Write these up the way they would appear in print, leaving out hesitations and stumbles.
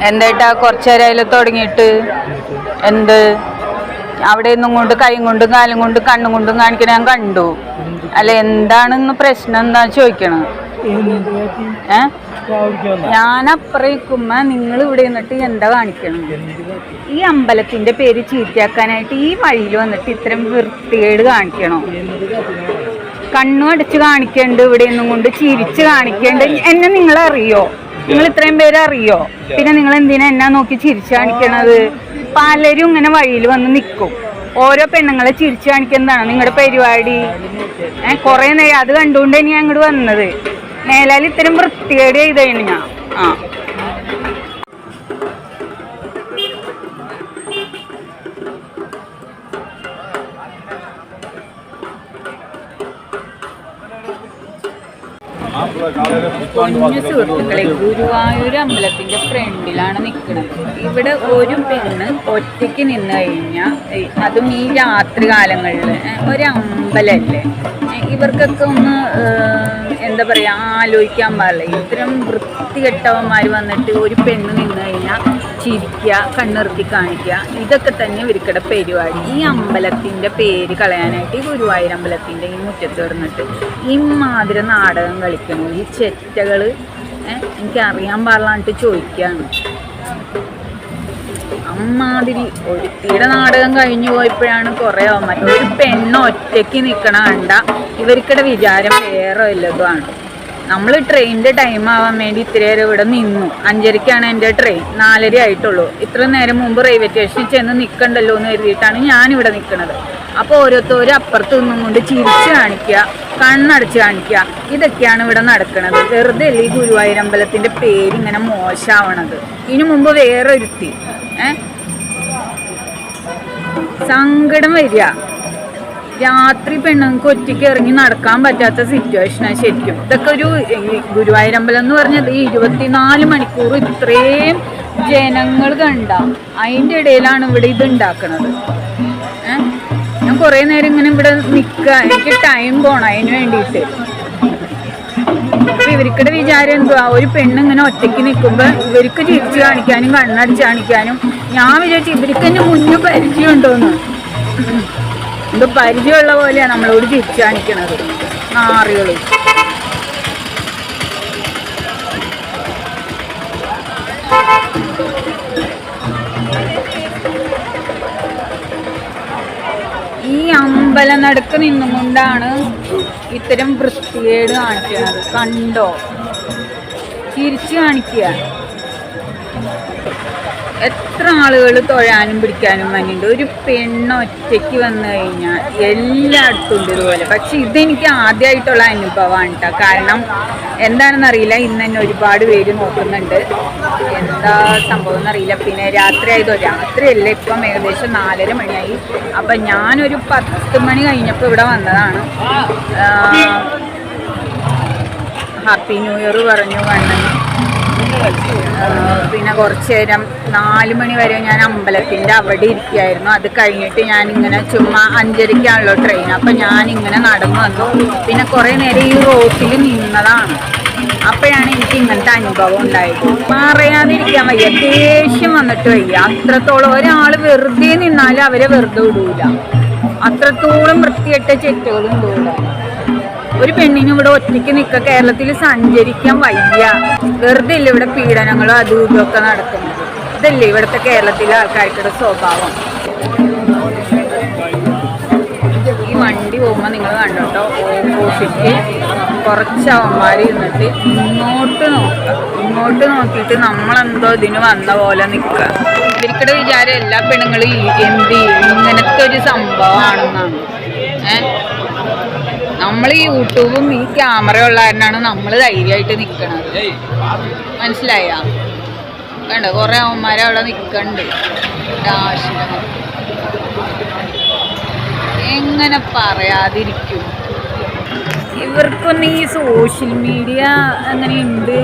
എന്തായിട്ടാ കുറച്ചേരായാലും തുടങ്ങിയിട്ട് എന്ത് അവിടെ നിന്നും കൊണ്ട് കൈയും കൊണ്ടും കാലും കൊണ്ടും കണ്ണും കൊണ്ടും കാണിക്കണ ഞാൻ കണ്ടു. അല്ല എന്താണെന്ന് പ്രശ്നം എന്താ ചോദിക്കണം. ഞാൻ അപ്പറേക്കുമ്പോ നിങ്ങൾ ഇവിടെ നിന്നിട്ട് എന്താ കാണിക്കണം? ഈ അമ്പലത്തിന്റെ പേര് ചീത്തയാക്കാനായിട്ട് ഈ വഴിയിൽ വന്നിട്ട് ഇത്രയും വൃത്തികേട് കാണിക്കണോ? കണ്ണും അടച്ച് കാണിക്കണ്ട്, ഇവിടെ നിന്നും കൊണ്ട് ചിരിച്ച് കാണിക്കണ്ട്. എന്നെ നിങ്ങളറിയോ? നിങ്ങൾ ഇത്രയും പേര് അറിയോ? പിന്നെ നിങ്ങൾ എന്തിനാ എന്നാ നോക്കി ചിരിച്ചു കാണിക്കണത്? പലരും ഇങ്ങനെ വഴിയിൽ വന്ന് നിൽക്കും. ഓരോ പെണ്ണുങ്ങളെ ചിരിച്ചു കാണിക്കുന്നതാണ് നിങ്ങളുടെ പരിപാടി. കുറെ നേരം അത് കണ്ടുകൊണ്ട് ഞാൻ അങ്ങോട്ട് വന്നത്. മേലാൽ ഇത്തരം വൃത്തികേട് ചെയ്താണ് ഞാൻ. കുഞ്ഞു സുഹൃത്തുക്കളെ, ഗുരുവായൂർ അമ്പലത്തിന്റെ ഫ്രണ്ടിലാണ് നിൽക്കുന്നത്. ഇവിടെ ഒരു പെണ്ണ് ഒറ്റയ്ക്ക് നിന്ന് കഴിഞ്ഞാൽ, അതും ഈ രാത്രി കാലങ്ങളിൽ, ഒരമ്പലല്ലേ, ഇവർക്കൊക്കെ ഒന്ന് എന്താ പറയുക, ആലോചിക്കാൻ പാടില്ല. ഇത്തരം വൃത്തികെട്ടവന്മാർ വന്നിട്ട് ഒരു പെണ്ണ് നിന്ന് കഴിഞ്ഞാൽ ചിരിക്കുക, കണ്ണിറുക്കി കാണിക്കുക, ഇതൊക്കെ തന്നെ ഇവർക്കിടെ പരിപാടി. ഈ അമ്പലത്തിൻ്റെ പേര് കളയാനായിട്ട് ഈ ഗുരുവായൂർ അമ്പലത്തിൻ്റെ ഈ മുറ്റത്ത് കിടന്നിട്ട് ഇമാതിരി നാടകം കളിക്കണം ഈ ചെറ്റകൾ. എനിക്കറിയാൻ പാടില്ലാണ്ട് ചോദിക്കുകയാണ്. അമ്മാതിരി ഒരുത്തിയുടെ നാടകം കഴിഞ്ഞു പോയപ്പോഴാണ് കുറേ മറ്റൊരു പെണ്ണ് ഒറ്റയ്ക്ക് നിൽക്കണ കണ്ട ഇവർക്കിടെ വിചാരം വേറെ വല്ലതുമാണ്. നമ്മൾ ട്രെയിനിൻ്റെ ടൈം ആവാൻ വേണ്ടി ഇത്ര നേരം ഇവിടെ നിന്നു. 5:30ക്കാണ് എൻ്റെ ട്രെയിൻ, 4:30 ആയിട്ടുള്ളൂ. ഇത്ര നേരം മുമ്പ് റെയിൽവേ സ്റ്റേഷനിൽ ചെന്ന് നിൽക്കണ്ടല്ലോ എന്ന് കരുതിയിട്ടാണ് ഞാനിവിടെ നിൽക്കുന്നത്. അപ്പോൾ ഓരോരുത്തരും അപ്പുറത്ത് നിന്നും കൊണ്ട് ചിരിച്ച് കാണിക്കുക, കണ്ണടച്ച് കാണിക്കുക, ഇതൊക്കെയാണ് ഇവിടെ നടക്കുന്നത്. വെറുതെ അല്ലേ ഈ ഗുരുവായൂർ അമ്പലത്തിൻ്റെ പേര് ഇങ്ങനെ മോശമാവണത്. ഇതിനു മുമ്പ് വേറെ ഒരുത്തി സങ്കടം വരിക. രാത്രി പെണ്ണുങ്ങൾക്ക് ഒറ്റയ്ക്ക് ഇറങ്ങി നടക്കാൻ പറ്റാത്ത സിറ്റുവേഷനാണ് ശരിക്കും. ഇതൊക്കെ ഒരു ഗുരുവായൂരമ്പലം എന്ന് പറഞ്ഞത് 24 മണിക്കൂർ ഇത്രയും ജനങ്ങൾ കണ്ടാം. അതിൻ്റെ ഇടയിലാണ് ഇവിടെ ഇത് ഉണ്ടാക്കുന്നത്. ഞാൻ കുറേ നേരം ഇങ്ങനെ ഇവിടെ നിൽക്കുക, എനിക്ക് ടൈം പോകണം അതിന് വേണ്ടിയിട്ട്. അപ്പോൾ ഇവർക്കിടെ വിചാരം എന്തുവാ, ഒരു പെണ്ണിങ്ങനെ ഒറ്റയ്ക്ക് നിൽക്കുമ്പോൾ ഇവർക്ക് ചിരിച്ച് കാണിക്കാനും കണ്ണടിച്ച് കാണിക്കാനും. ഞാൻ വിചാരിച്ചു ഇവർക്ക് തന്നെ മുന്നേ പരിചയമുണ്ടോന്ന്. എന്തോ പരിചയമുള്ള പോലെയാണ് നമ്മളോട് ചിരിച്ചു കാണിക്കണത് നാറികൾ. ഈ അമ്പലം നടുക്ക് നിന്നും കൊണ്ടാണ് ഇത്തരം വൃത്തികേട് കാണിക്കുന്നത്. കണ്ടോ, ചിരിച്ചു കാണിക്കുക. എത്ര ആളുകൾ തൊഴാനും പിടിക്കാനും വന്നിട്ടുണ്ട്. ഒരു പെണ്ണ് ഒറ്റയ്ക്ക് വന്നു കഴിഞ്ഞാൽ എല്ലായിടത്തും ഉണ്ട് ഇതുപോലെ. പക്ഷെ ഇതെനിക്ക് ആദ്യമായിട്ടുള്ള അനുഭവമാണ് കേട്ടോ. കാരണം എന്താണെന്നറിയില്ല, ഇന്ന് തന്നെ ഒരുപാട് പേര് നോക്കുന്നുണ്ട്. എന്താ സംഭവം എന്നറിയില്ല. പിന്നെ രാത്രിയല്ല, ഇപ്പം ഏകദേശം 4:30 മണിയായി. അപ്പം ഞാനൊരു 10 മണി കഴിഞ്ഞപ്പോൾ ഇവിടെ വന്നതാണ്. ഹാപ്പി ന്യൂ ഇയർ പറഞ്ഞു വന്നു. പിന്നെ കുറച്ച് നേരം 4 മണി വരെ ഞാൻ അമ്പലത്തിൻ്റെ അവിടെ ഇരിക്കുകയായിരുന്നു. അത് കഴിഞ്ഞിട്ട് ഞാനിങ്ങനെ ചുമ്മാ 5:30ക്കാണല്ലോ ട്രെയിൻ. അപ്പം ഞാനിങ്ങനെ നടന്നു വന്നു. പിന്നെ കുറേ നേരം ഈ റോട്ടിൽ നിന്നതാണ്. അപ്പോഴാണ് എനിക്ക് ഇങ്ങനത്തെ അനുഭവം ഉണ്ടായത്. പറയാതിരിക്കാൻ വയ്യ, ദേഷ്യം വന്നിട്ട് വയ്യ. അത്രത്തോളം ഒരാൾ വെറുതെ നിന്നാലും അവരെ വെറുതെ വിടൂല. അത്രത്തോളം വൃത്തികെട്ട ചെറ്റുകളും തോന്നുന്നു. ഒരു പെണ്ണിനും ഇവിടെ ഒറ്റയ്ക്ക് നിൽക്കുക, കേരളത്തിൽ സഞ്ചരിക്കാൻ വയ്യ. വെറുതെ ഇല്ല ഇവിടെ പീഡനങ്ങളും അതും ഇതൊക്കെ നടക്കുന്നത്. ഇതല്ലേ ഇവിടുത്തെ കേരളത്തിലെ ആൾക്കാർക്കുടെ സ്വഭാവം. ഈ വണ്ടി പോകുമ്പോൾ നിങ്ങൾ കണ്ടോട്ടോ, ഓപ്പോസിറ്റ് കുറച്ച് അവന്മാർ ഇരുന്നിട്ട് ഇങ്ങോട്ട് നോക്കിയിട്ട് നമ്മളെന്തോ ഇതിന് വന്ന പോലെ നിൽക്കുക. ഇവർക്കിടെ വിചാരം എല്ലാ പെണ്ണുങ്ങളും ഇങ്ങനത്തെ ഒരു സംഭവമാണെന്നാണ്. നമ്മൾ ഈ യൂട്യൂബും ഈ ക്യാമറ ഉള്ളവരനാണ് നമ്മൾ ധൈര്യമായിട്ട് നിൽക്കണത്. മനസ്സിലായ? വേണ്ട കുറേ അവന്മാരെ അവിടെ നിൽക്കണ്ട്. എങ്ങനെ പറയാതിരിക്കും? ഇവർക്കൊന്നും ഈ സോഷ്യൽ മീഡിയ അങ്ങനെയുണ്ട്,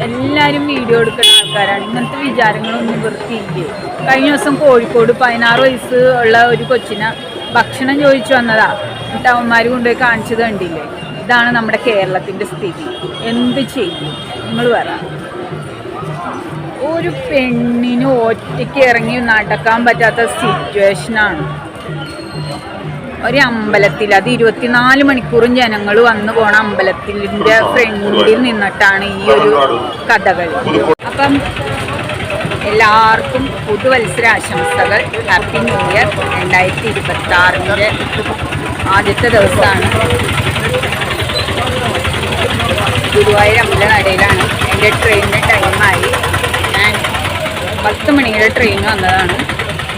എല്ലാവരും വീഡിയോ എടുക്കുന്ന ആൾക്കാരാണ്. ഇങ്ങനത്തെ വിചാരങ്ങളൊന്നും ഇവർക്കില്ലേ. കഴിഞ്ഞ ദിവസം കോഴിക്കോട് 16 വയസ്സ് ഉള്ള ഒരു കൊച്ചിനെ ഭക്ഷണം ചോദിച്ചു വന്നതാ. എന്നിട്ട് അവന്മാർ കൊണ്ടുപോയി കാണിച്ചത് കണ്ടില്ലേ? ഇതാണ് നമ്മുടെ കേരളത്തിൻ്റെ സ്ഥിതി. എന്ത് ചെയ്യും നിങ്ങൾ പറ? ഒരു പെണ്ണിന് ഒറ്റയ്ക്ക് ഇറങ്ങി നടക്കാൻ പറ്റാത്ത സിറ്റുവേഷനാണ്. ഒരു അമ്പലത്തിൽ, അത് 24 മണിക്കൂറും ജനങ്ങൾ വന്നു പോണ അമ്പലത്തിൻ്റെ ഫ്രണ്ടിൽ നിന്നിട്ടാണ് ഈ ഒരു കഥകളി. അപ്പം എല്ലാവർക്കും പുതുവത്സരാശംസകൾ. ഹാപ്പി ന്യൂ ഇയർ 2026 ആദ്യത്തെ ദിവസമാണ്. ഗുരുവായൂർ അമ്പലനടയിലാണ്. എൻ്റെ ട്രെയിനിന് ടൈമായി. ഞാൻ 10 മണിയുടെ ട്രെയിൻ വന്നതാണ്.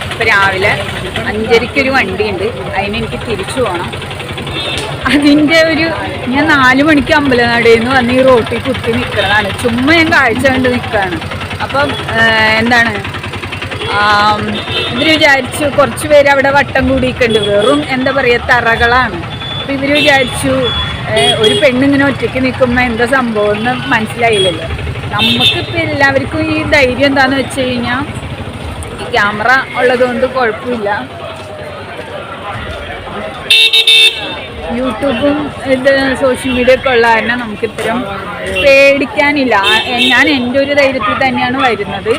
ഇപ്പോൾ രാവിലെ 5:30 വണ്ടിയുണ്ട്. അതിനെനിക്ക് തിരിച്ചു പോകണം. അതിൻ്റെ ഞാൻ 4 മണിക്ക് അമ്പലനടയിൽ നിന്ന് വന്ന് ഈ റോട്ടിൽ കുത്തി നിൽക്കുന്നതാണ്. ചുമ്മാ ഞാൻ കാഴ്ച കണ്ട് നിൽക്കുകയാണ്. അപ്പം എന്താണ് ഇവർ വിചാരിച്ചു കുറച്ച് പേര് അവിടെ വട്ടം കൂടിയിട്ടുണ്ട്. വെറും എന്താ പറയുക തറകളാണ്. അപ്പം ഇവർ വിചാരിച്ചു ഒരു പെണ്ണിങ്ങനെ ഒറ്റയ്ക്ക് നിൽക്കുമ്പോൾ എന്താ സംഭവം എന്ന് മനസ്സിലായില്ലല്ലോ. നമുക്കിപ്പോൾ എല്ലാവർക്കും ഈ ധൈര്യം എന്താണെന്ന് വെച്ച് കഴിഞ്ഞാൽ ഈ ക്യാമറ ഉള്ളതുകൊണ്ട് കുഴപ്പമില്ല. യൂട്യൂബും ഇത് സോഷ്യൽ മീഡിയ ഒക്കെ ഉള്ള കാരണം നമുക്ക് ഇത്തരം പേടിക്കാനില്ല. ഞാൻ എൻ്റെ ഒരു ധൈര്യത്തിൽ തന്നെയാണ് വരുന്നത്.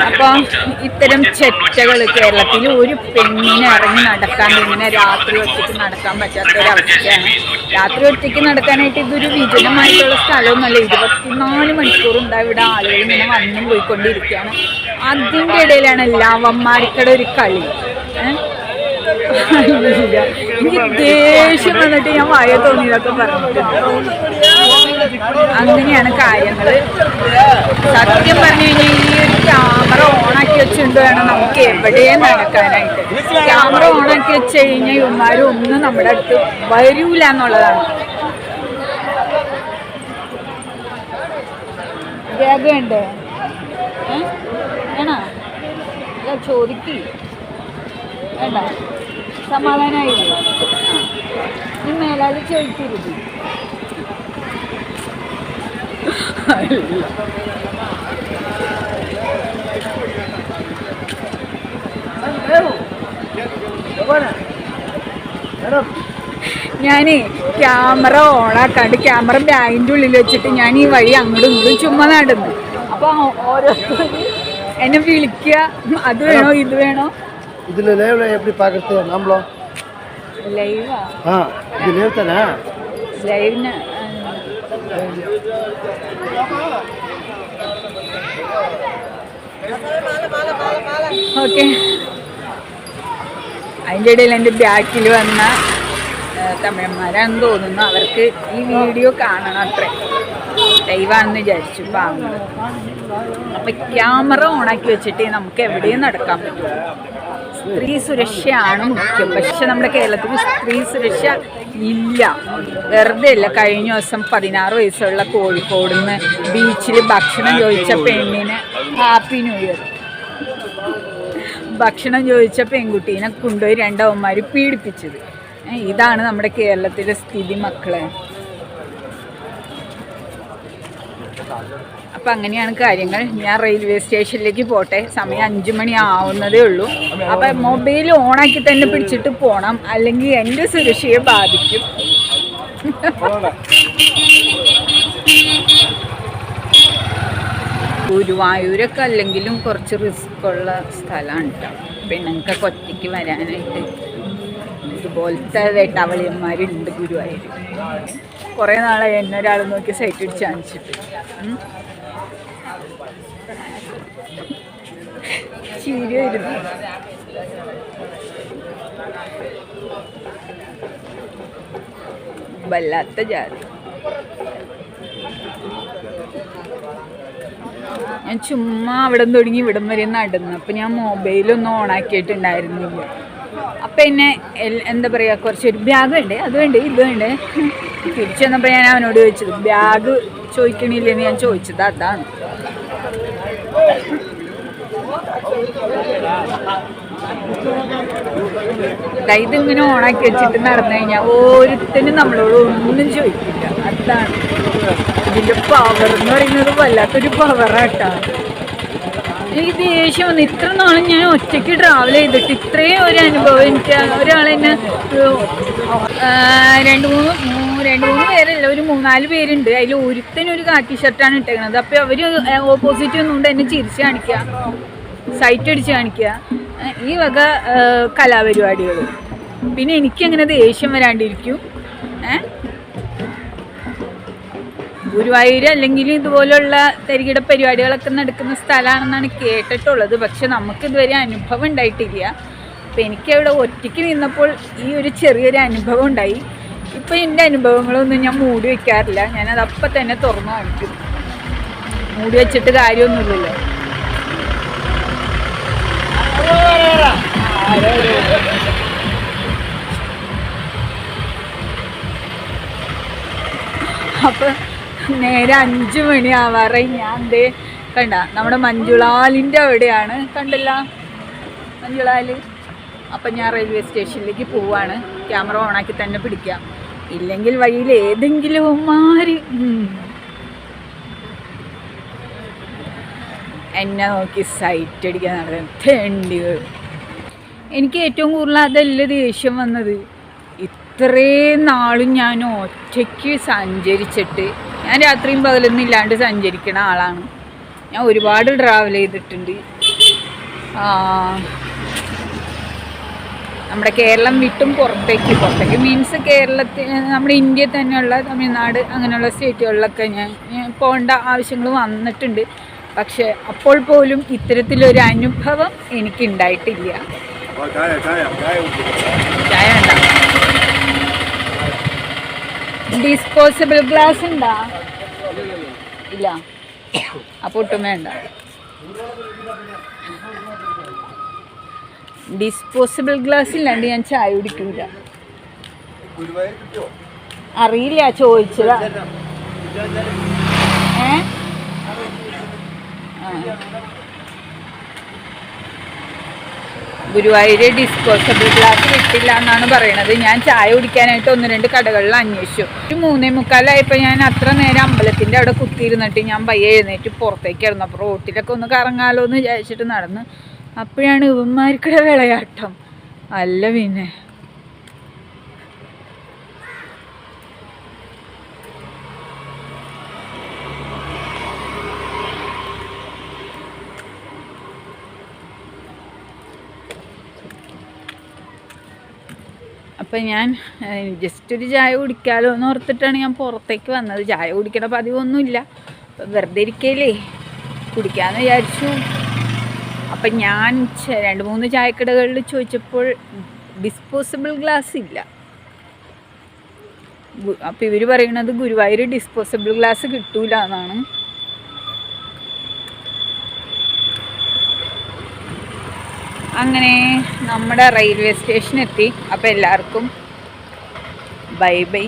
അപ്പം ഇത്തരം ചെറ്റകൾ കേരളത്തിൽ ഒരു പെണ്ണിനെ ഇറങ്ങി നടക്കാണ്ട് ഇങ്ങനെ രാത്രി ഒറ്റയ്ക്ക് നടക്കാൻ പറ്റാത്തൊരവസ്ഥയാണ്. രാത്രി ഒറ്റയ്ക്ക് നടക്കാനായിട്ട് ഇതൊരു വിജനമായിട്ടുള്ള സ്ഥലമൊന്നുമല്ല. 24 മണിക്കൂറുണ്ടാവും ഇവിടെ ആളുകൾ ഇങ്ങനെ വന്നും പോയിക്കൊണ്ടിരിക്കുകയാണ്. അതിൻ്റെ ഇടയിലാണ് ലവന്മാർക്കടെ ഒരു കളി. എനിക്ക് ദേഷ്യം വന്നിട്ട് ഞാൻ വായ തോന്നിയതൊക്കെ പറഞ്ഞിട്ടുണ്ട്. അങ്ങനെയാണ് കാര്യങ്ങൾ. സത്യം പറഞ്ഞു കഴിഞ്ഞാൽ ഈ ഒരു ക്യാമറ ഓണാക്കി വെച്ചുകൊണ്ട് വേണം നമുക്ക് എവിടെയും നടക്കാനായിട്ട്. ക്യാമറ ഓണാക്കി വെച്ച് കഴിഞ്ഞാൽ ഇവന്മാരും ഒന്നും നമ്മുടെ അടുത്ത് വരൂല എന്നുള്ളതാണ്. ബാഗ് വേണ്ടേ? വേണോ? അല്ല ചോദിക്ക്. വേണ്ട, സമാധാനമായില്ല. ഈ മേലാൽ ചോദിക്കരുത്. ഞാനേ ക്യാമറ ഓണാക്കാണ്ട് ക്യാമറ ബാഗിൻ്റെ ഉള്ളിൽ വെച്ചിട്ട് ഞാൻ ഈ വഴി അങ്ങോട്ടും ഇങ്ങോട്ടും ചുമ്മാ നടന്നു. അപ്പോൾ ഓരോരുത്തർ എന്നെ വിളിക്കുക, അത് വേണോ ഇത് വേണോ. இதுல லைவ்ல எப்படி பார்க்கறது நாமளோ லைவா இது லைவ் தானே லைவ்னா ഓക്കെ. അതിൻ്റെ ഇടയിൽ എൻ്റെ ബാക്കിൽ വന്ന തമിഴന്മാരാണെന്ന് തോന്നുന്നു. അവർക്ക് ഈ വീഡിയോ കാണണം അത്രേ. ലൈവാണെന്ന് വിചാരിച്ചു പാവങ്ങൾ. അപ്പം ക്യാമറ ഓണാക്കി വെച്ചിട്ട് നമുക്ക് എവിടെയും നടക്കാൻ പറ്റും. സ്ത്രീ സുരക്ഷയാണ് മുഖ്യം. പക്ഷെ നമ്മുടെ കേരളത്തിൽ സ്ത്രീ സുരക്ഷ ഇല്ല. വെറുതെ ഇല്ല. കഴിഞ്ഞ ദിവസം 16 വയസ്സുള്ള കോഴിക്കോട് നിന്ന് ബീച്ചിൽ ഭക്ഷണം ചോദിച്ച പെണ്ണിന് ഹാപ്പി ന്യൂ ഇയർ. ഭക്ഷണം ചോദിച്ച പെൺകുട്ടീനെ കൊണ്ടുപോയി 2 അവന്മാർ പീഡിപ്പിച്ചത്. ഇതാണ് നമ്മുടെ കേരളത്തിലെ സ്ഥിതി മക്കളെ. അപ്പം അങ്ങനെയാണ് കാര്യങ്ങൾ. ഞാൻ റെയിൽവേ സ്റ്റേഷനിലേക്ക് പോട്ടെ. സമയം 5 മണി ആവുന്നതേ ഉള്ളൂ. അപ്പം മൊബൈൽ ഓണാക്കി തന്നെ പിടിച്ചിട്ട് പോകണം, അല്ലെങ്കിൽ എൻ്റെ സുരക്ഷയെ ബാധിക്കും. ഗുരുവായൂരൊക്കെ അല്ലെങ്കിലും കുറച്ച് റിസ്ക് ഉള്ള സ്ഥലമാണ് കേട്ടോ. പെണ്ണുങ്ങൾക്ക് ഒറ്റയ്ക്ക് വരാനായിട്ട്. ഇതുപോലത്തെ വേട്ടാവളിയന്മാരുണ്ട് ഗുരുവായൂർ. കുറേ നാളായി എന്നെ ഒരാൾ നോക്കി സൈറ്റ് അടിച്ച് കാണിച്ചിട്ട്. ചിരി വരുന്നു. വല്ലാത്ത ജാതി. ഞാൻ ചുമ്മാ അവിടെ തുടങ്ങി ഇവിടം വരെ നടന്നു. അപ്പം ഞാൻ മൊബൈലൊന്നും ഓണാക്കിയിട്ടുണ്ടായിരുന്നില്ല. അപ്പം എന്നെ എന്താ പറയുക, കുറച്ചൊരു ബാഗ് വേണ്ടേ, അത് വേണ്ടേ, ഇത് വേണ്ടേ. തിരിച്ചു വന്നപ്പോൾ ഞാൻ അവനോട് ചോദിച്ചത് ബാഗ് ചോദിക്കണില്ലെന്ന് ഞാൻ ചോദിച്ചത് അതാണ്. ഇതിങ്ങനെ ഓണാക്കി വെച്ചിട്ട് നടന്നു കഴിഞ്ഞാൽ ഓരോരുത്തരും നമ്മളോട് ഒന്നും ചോദിക്കില്ല. അതാണ് ഇതിൻ്റെ പവർ എന്ന് പറയുന്നത്. വല്ലാത്തൊരു പവറാട്ടാ. എനിക്ക് ദേഷ്യം വന്നു. ഇത്ര നാളും ഞാൻ ഒറ്റയ്ക്ക് ട്രാവൽ ചെയ്തിട്ട് ഇത്രയും ഒരു അനുഭവം എനിക്ക് ഒരാളെന്നെ രണ്ട് മൂന്ന് പേരല്ല, ഒരു 3-4 പേരുണ്ട്. അതിൽ ഒരുത്തനൊരു കാക്കി ഷർട്ടാണ് ഇട്ടേക്കുന്നത്. അപ്പോൾ അവർ ഓപ്പോസിറ്റ് ഒന്നുകൊണ്ട് എന്നെ ചിരിച്ച് കാണിക്കുക, സൈറ്റ് അടിച്ച് കാണിക്കുക, ഈ വക കലാപരിപാടികൾ. പിന്നെ എനിക്കങ്ങനെ ദേഷ്യം വരാണ്ടിരിക്കും. ഗുരുവായൂർ അല്ലെങ്കിൽ ഇതുപോലുള്ള തരികിട പരിപാടികളൊക്കെ നടക്കുന്ന സ്ഥലമാണെന്നാണ് കേട്ടിട്ടുള്ളത്. പക്ഷെ നമുക്കിതുവരെ അനുഭവം ഉണ്ടായിട്ടില്ല. അപ്പം എനിക്കവിടെ ഒറ്റയ്ക്ക് നിന്നപ്പോൾ ഈ ഒരു ചെറിയൊരു അനുഭവം ഉണ്ടായി. ഇപ്പം എൻ്റെ അനുഭവങ്ങളൊന്നും ഞാൻ മൂടി വയ്ക്കാറില്ല. ഞാനത് അപ്പം തന്നെ തുറന്നു കാണിക്കും. മൂടി വെച്ചിട്ട് കാര്യമൊന്നുമില്ലല്ലോ. അപ്പം നേരെ 5 മണി ആവാറായി. ഞാൻ ദേ കണ്ട നമ്മുടെ മഞ്ജുളാലിൻ്റെ അവിടെയാണ്, കണ്ടില്ല മഞ്ജുളാല്. അപ്പം ഞാൻ റെയിൽവേ സ്റ്റേഷനിലേക്ക് പോവാണ്. ക്യാമറ ഓണാക്കി തന്നെ പിടിക്കാം, ഇല്ലെങ്കിൽ വഴിയിൽ ഏതെങ്കിലും മാറി എന്നെ നോക്കി സൈറ്റ് അടിക്കാൻ നടക്കുന്നത് തെണ്ടികൾ. എനിക്ക് ഏറ്റവും കൂടുതൽ അതല്ല ദേഷ്യം വന്നത്. ഇത്രയും നാളും ഞാൻ ഒറ്റയ്ക്ക് സഞ്ചരിച്ചിട്ട്, ഞാൻ രാത്രിയും പകലൊന്നും ഇല്ലാണ്ട് സഞ്ചരിക്കുന്ന ആളാണ്. ഞാൻ ഒരുപാട് ട്രാവൽ ചെയ്തിട്ടുണ്ട്. നമ്മുടെ കേരളം വിട്ടും പുറത്തേക്ക് മീൻസ് കേരളത്തിൽ, നമ്മുടെ ഇന്ത്യയിൽ തന്നെയുള്ള തമിഴ്നാട് അങ്ങനെയുള്ള സ്റ്റേറ്റുകളിലൊക്കെ ഞാൻ പോകേണ്ട ആവശ്യങ്ങൾ വന്നിട്ടുണ്ട്. പക്ഷെ അപ്പോൾ പോലും ഇത്തരത്തിലൊരു അനുഭവം എനിക്കുണ്ടായിട്ടില്ല. ചായ വേണ്ട. ഡിസ്പോസിബിൾ ഗ്ലാസ് ഉണ്ടാ? ഇല്ല, അപ്പോൾ ഒട്ടും വേണ്ട. ഡിസ്പോസിബിൾ ഗ്ലാസ് ഇല്ലാണ്ട് ഞാൻ ചായ കുടിക്കില്ല. അറിയില്ല, ചോദിച്ചതാ. ഗുരുവായൂര് ഡിസ്പോസിബിൾ ഗ്ലാസ് കിട്ടില്ല എന്നാണ് പറയണത്. ഞാൻ ചായ കുടിക്കാനായിട്ട് 1-2 കടകളിൽ അന്വേഷിച്ചു. ഒരു 3:45 ഞാൻ അത്ര നേരം അമ്പലത്തിൻ്റെ അവിടെ കുത്തിയിരുന്നിട്ട് ഞാൻ പയ്യെ എഴുന്നേറ്റ് പുറത്തേക്കായിരുന്നു. അപ്പോൾ റോട്ടിലൊക്കെ ഒന്ന് കറങ്ങാലോ എന്ന് വിചാരിച്ചിട്ട് നടന്ന്. അപ്പോഴാണ് ഇവന്മാർക്കുടെ വിളയാട്ടം. അല്ല പിന്നെ അപ്പം ഞാൻ ജസ്റ്റ് ഒരു ചായ കുടിക്കാമല്ലോ എന്ന് ഓർത്തിട്ടാണ് ഞാൻ പുറത്തേക്ക് വന്നത്. ചായ കുടിക്കണ പതിവൊന്നുമില്ല, വെറുതെ ഇരിക്കലേ കുടിക്കാമെന്ന് വിചാരിച്ചു. അപ്പം ഞാൻ 2-3 ചായക്കടകളിൽ ചോദിച്ചപ്പോൾ ഡിസ്പോസിബിൾ ഗ്ലാസ് ഇല്ല. അപ്പം ഇവർ പറയണത് ഗുരുവായൂർ ഡിസ്പോസിബിൾ ഗ്ലാസ് കിട്ടൂല എന്നാണ്. അങ്ങനെ നമ്മുടെ റെയിൽവേ സ്റ്റേഷൻ എത്തി. അപ്പം എല്ലാവർക്കും ബൈ ബൈ.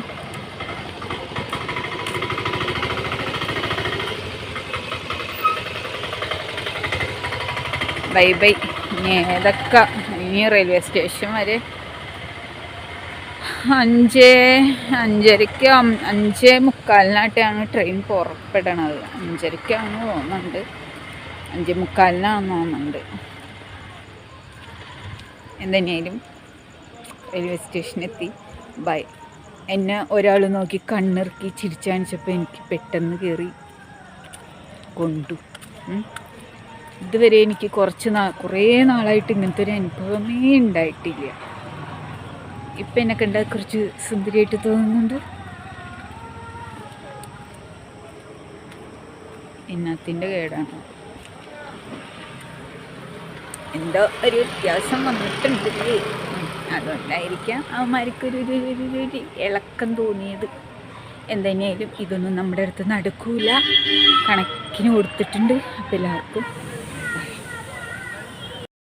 Bye bye. ഇനി ഏതൊക്കെ ഇനി റെയിൽവേ സ്റ്റേഷൻ വരെ 5:45 ട്രെയിൻ പുറപ്പെടണത്. 5:30 തോന്നുന്നുണ്ട്, 5:45 തോന്നുന്നുണ്ട്. എന്തെങ്കിലും റെയിൽവേ സ്റ്റേഷനെത്തി. ബൈ. എന്നെ ഒരാൾ നോക്കി കണ്ണിറുക്കി ചിരിച്ചു കാണിച്ചപ്പോൾ എനിക്ക് പെട്ടെന്ന് കയറി കൊണ്ടു. ഇതുവരെ എനിക്ക് കുറേ നാളായിട്ട് ഇങ്ങനത്തെ ഒരു അനുഭവമേ ഉണ്ടായിട്ടില്ല. ഇപ്പം എന്നെ കണ്ടാൽ കുറച്ച് സുന്ദരിയായിട്ട് തോന്നുന്നുണ്ട്. എന്നത്തിൻ്റെ കേടാണ്, എന്തോ ഒരു വ്യത്യാസം വന്നിട്ടുണ്ടല്ലേ, അതുകൊണ്ടായിരിക്കാം അവന്മാർക്കൊരു ഇളക്കം തോന്നിയത്. എന്തെങ്കിലും ഇതൊന്നും നമ്മുടെ അടുത്ത് നടക്കൂല, കണക്കിന് കൊടുത്തിട്ടുണ്ട്. അപ്പോൾ എല്ലാവർക്കും